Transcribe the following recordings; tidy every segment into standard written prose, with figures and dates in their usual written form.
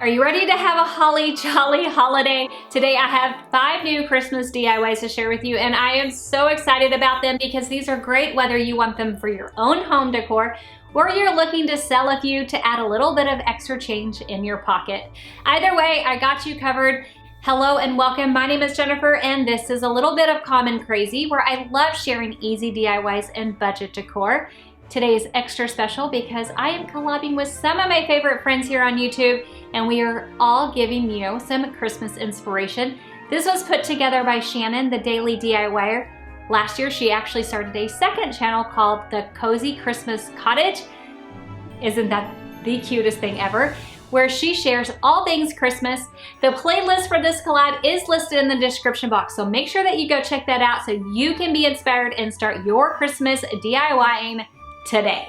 Are you ready to have a holly jolly holiday? Today I have 5 new Christmas DIYs to share with you, and I am so excited about them because these are great whether you want them for your own home decor or you're looking to sell a few to add a little bit of extra change in your pocket. Either way, I got you covered. Hello and welcome. My name is Jennifer and this is a little bit of Common Crazy where I love sharing easy DIYs and budget decor. Today is extra special because I am collabing with some of my favorite friends here on YouTube, and we are all giving you some Christmas inspiration. This was put together by Shannon, the Daily DIYer. Last year, she actually started a second channel called The Cozy Christmas Cottage. Isn't that the cutest thing ever? Where she shares all things Christmas. The playlist for this collab is listed in the description box, so make sure that you go check that out so you can be inspired and start your Christmas DIYing today.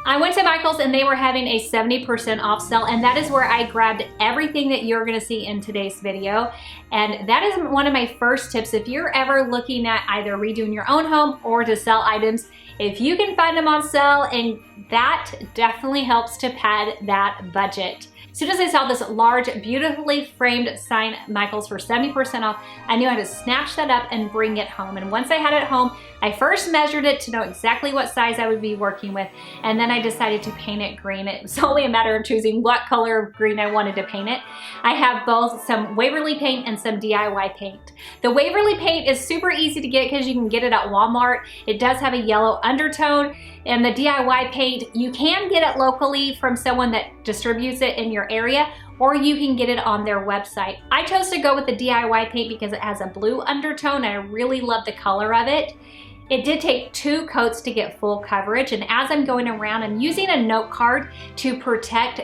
I went to Michael's and they were having a 70% off sale, and that is where I grabbed everything that you're gonna see in today's video. And that is one of my first tips. If you're ever looking at either redoing your own home or to sell items, if you can find them on sale, and that definitely helps to pad that budget. As soon as I saw this large, beautifully framed sign at Michael's for 70% off, I knew I had to snatch that up and bring it home. And once I had it home, I first measured it to know exactly what size I would be working with, and then I decided to paint it green. It was only a matter of choosing what color of green I wanted to paint it. I have both some Waverly paint and some DIY paint. The Waverly paint is super easy to get because you can get it at Walmart. It does have a yellow undertone, and the DIY paint, you can get it locally from someone that distributes it in your area, or you can get it on their website. I chose to go with the DIY paint because it has a blue undertone and I really love the color of it. It did take 2 coats to get full coverage, and as I'm going around, I'm using a note card to protect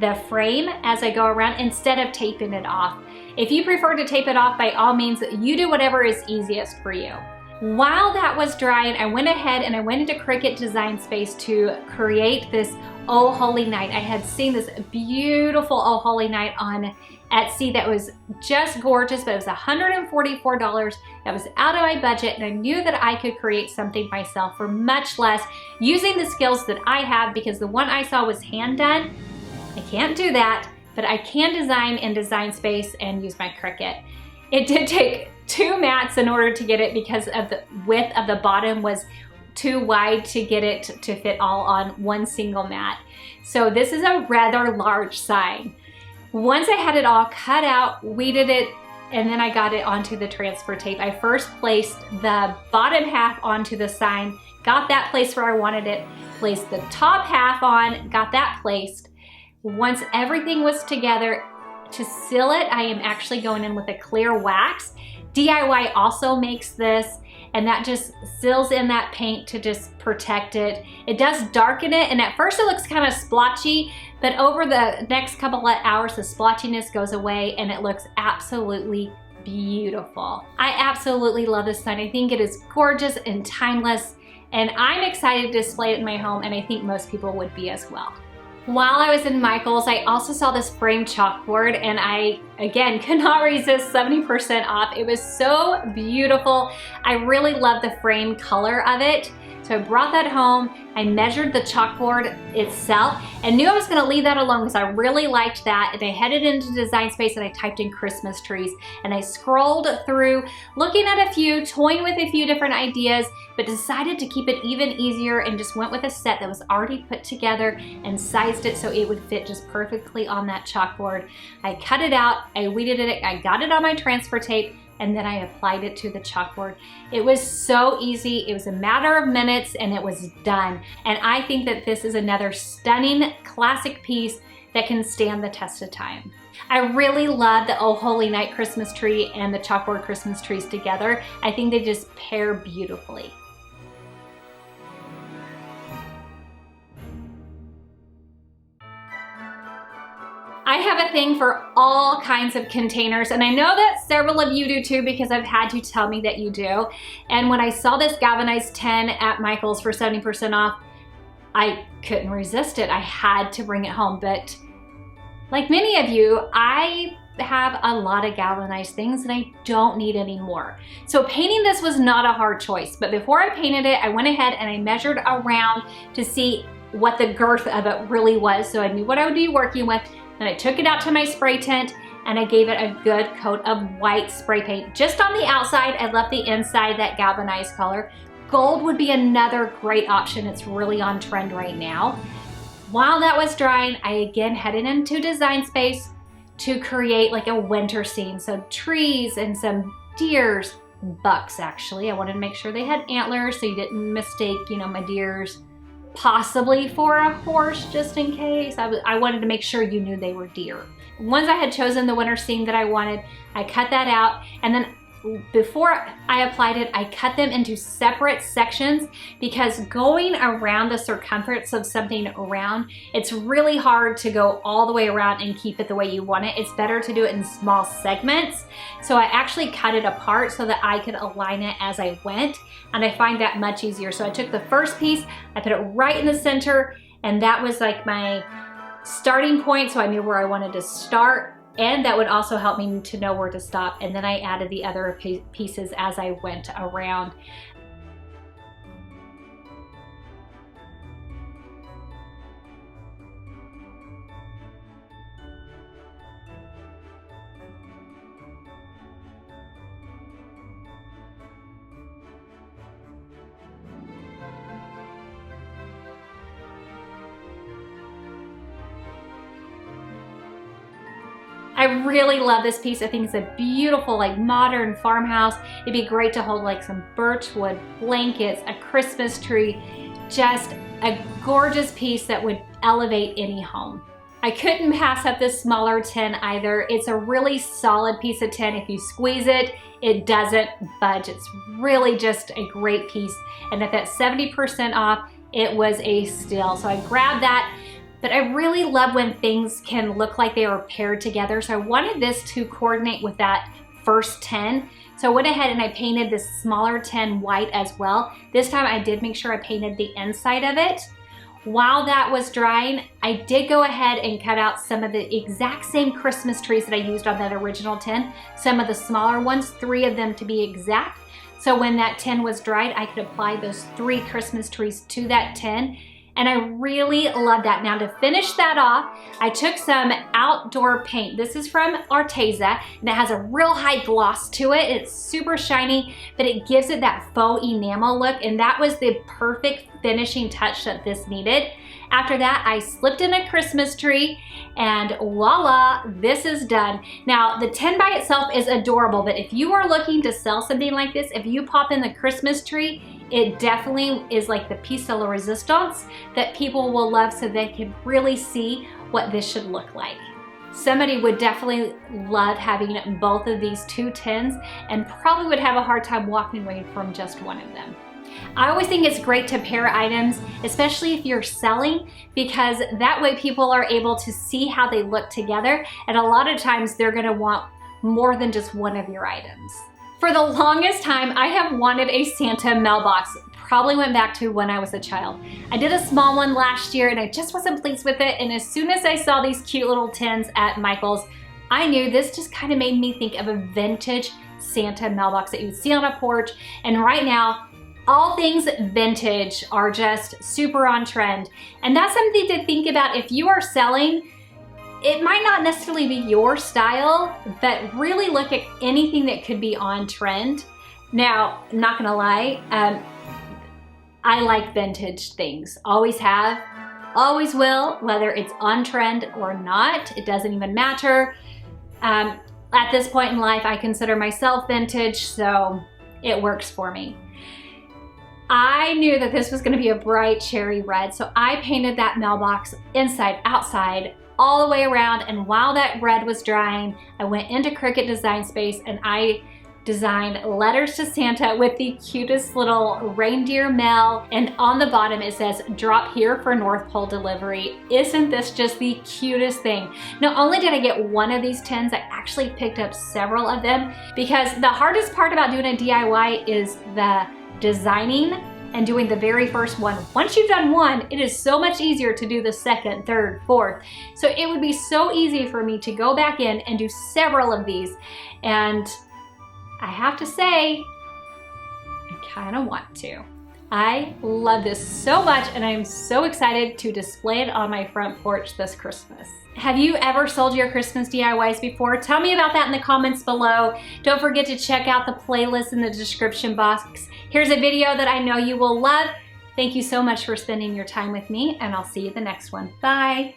the frame as I go around instead of taping it off. If you prefer to tape it off, by all means, you do whatever is easiest for you. While that was drying, I went ahead and I went into Cricut Design Space to create this Oh Holy Night. I had seen this beautiful Oh Holy Night on Etsy that was just gorgeous, but it was $144. That was out of my budget, and I knew that I could create something myself for much less using the skills that I have, because the one I saw was hand done. I can't do that, but I can design in Design Space and use my Cricut. It did take 2 mats in order to get it because of the width of the bottom was too wide to get it to fit all on one single mat. So this is a rather large sign. Once I had it all cut out, weeded it, and then I got it onto the transfer tape. I first placed the bottom half onto the sign, got that placed where I wanted it, placed the top half on, got that placed. Once everything was together, to seal it, I am actually going in with a clear wax. DIY also makes this, and that just seals in that paint to just protect it. It does darken it, and at first it looks kind of splotchy, but over the next couple of hours, the splotchiness goes away and it looks absolutely beautiful. I absolutely love this sign. I think it is gorgeous and timeless, and I'm excited to display it in my home, and I think most people would be as well. While I was in Michael's, I also saw this framed chalkboard, and I, again, could not resist 70% off. It was so beautiful. I really love the frame color of it. So I brought that home, I measured the chalkboard itself, and knew I was gonna leave that alone because I really liked that. And I headed into Design Space and I typed in Christmas trees, and I scrolled through, looking at a few, toying with a few different ideas, but decided to keep it even easier and just went with a set that was already put together and sized it so it would fit just perfectly on that chalkboard. I cut it out, I weeded it, I got it on my transfer tape, and then I applied it to the chalkboard. It was so easy. It was a matter of minutes and it was done. And I think that this is another stunning classic piece that can stand the test of time. I really love the Oh Holy Night Christmas tree and the chalkboard Christmas trees together. I think they just pair beautifully. I have a thing for all kinds of containers, and I know that several of you do too because I've had you tell me that you do. And when I saw this galvanized 10 at Michael's for 70% off, I couldn't resist it. I had to bring it home. But like many of you, I have a lot of galvanized things and I don't need any more. So painting this was not a hard choice, but before I painted it, I went ahead and I measured around to see what the girth of it really was, so I knew what I would be working with. Then I took it out to my spray tent and I gave it a good coat of white spray paint. Just on the outside, I left the inside that galvanized color. Gold would be another great option. It's really on trend right now. While that was drying, I again headed into Design Space to create like a winter scene. So trees and some deers, bucks actually. I wanted to make sure they had antlers so you didn't mistake, you know, my deers possibly for a horse just in case. I wanted to make sure you knew they were deer. Once I had chosen the winter scene that I wanted, I cut that out, and then before I applied it, I cut them into separate sections because going around the circumference of something round, it's really hard to go all the way around and keep it the way you want it. It's better to do it in small segments. So I actually cut it apart so that I could align it as I went, and I find that much easier. So I took the first piece, I put it right in the center, and that was like my starting point, so I knew where I wanted to start. And that would also help me to know where to stop. And then I added the other pieces as I went around. I really love this piece. I think it's a beautiful, like modern farmhouse. It'd be great to hold like some birchwood blankets, a Christmas tree, just a gorgeous piece that would elevate any home. I couldn't pass up this smaller tin either. It's a really solid piece of tin. If you squeeze it, it doesn't budge. It's really just a great piece. And at that 70% off, it was a steal. So I grabbed that. But I really love when things can look like they were paired together. So I wanted this to coordinate with that first tin. So I went ahead and I painted this smaller tin white as well. This time I did make sure I painted the inside of it. While that was drying, I did go ahead and cut out some of the exact same Christmas trees that I used on that original tin. Some of the smaller ones, 3 of them to be exact. So when that tin was dried, I could apply those 3 Christmas trees to that tin. And I really love that. Now to finish that off, I took some outdoor paint. This is from Arteza, and it has a real high gloss to it. It's super shiny, but it gives it that faux enamel look, and that was the perfect finishing touch that this needed. After that, I slipped in a Christmas tree, and voila, this is done. Now, the tin by itself is adorable, but if you are looking to sell something like this, if you pop in the Christmas tree, it definitely is like the piece de la resistance that people will love so they can really see what this should look like. Somebody would definitely love having both of these 2 tins and probably would have a hard time walking away from just one of them. I always think it's great to pair items, especially if you're selling, because that way people are able to see how they look together, and a lot of times they're gonna want more than just one of your items. For the longest time, I have wanted a Santa mailbox. Probably went back to when I was a child. I did a small one last year and I just wasn't pleased with it, and as soon as I saw these cute little tins at Michael's, I knew this just kind of made me think of a vintage Santa mailbox that you would see on a porch. And right now, all things vintage are just super on trend. And that's something to think about if you are selling. It might not necessarily be your style, but really look at anything that could be on trend. Now, I'm not gonna lie, I like vintage things. Always have, always will, whether it's on trend or not, it doesn't even matter. At this point in life, I consider myself vintage, so it works for me. I knew that this was gonna be a bright cherry red, so I painted that mailbox inside, outside, all the way around, and while that red was drying, I went into Cricut Design Space and I designed letters to Santa with the cutest little reindeer mail, and on the bottom it says, "Drop here for North Pole delivery." Isn't this just the cutest thing? Not only did I get one of these tins, I actually picked up several of them, because the hardest part about doing a DIY is the designing and doing the very first one. Once you've done one, it is so much easier to do the second, third, fourth. So it would be so easy for me to go back in and do several of these. And I have to say, I kind of want to. I love this so much, and I'm so excited to display it on my front porch this Christmas. Have you ever sold your Christmas DIYs before? Tell me about that in the comments below. Don't forget to check out the playlist in the description box. Here's a video that I know you will love. Thank you so much for spending your time with me, and I'll see you the next one. Bye.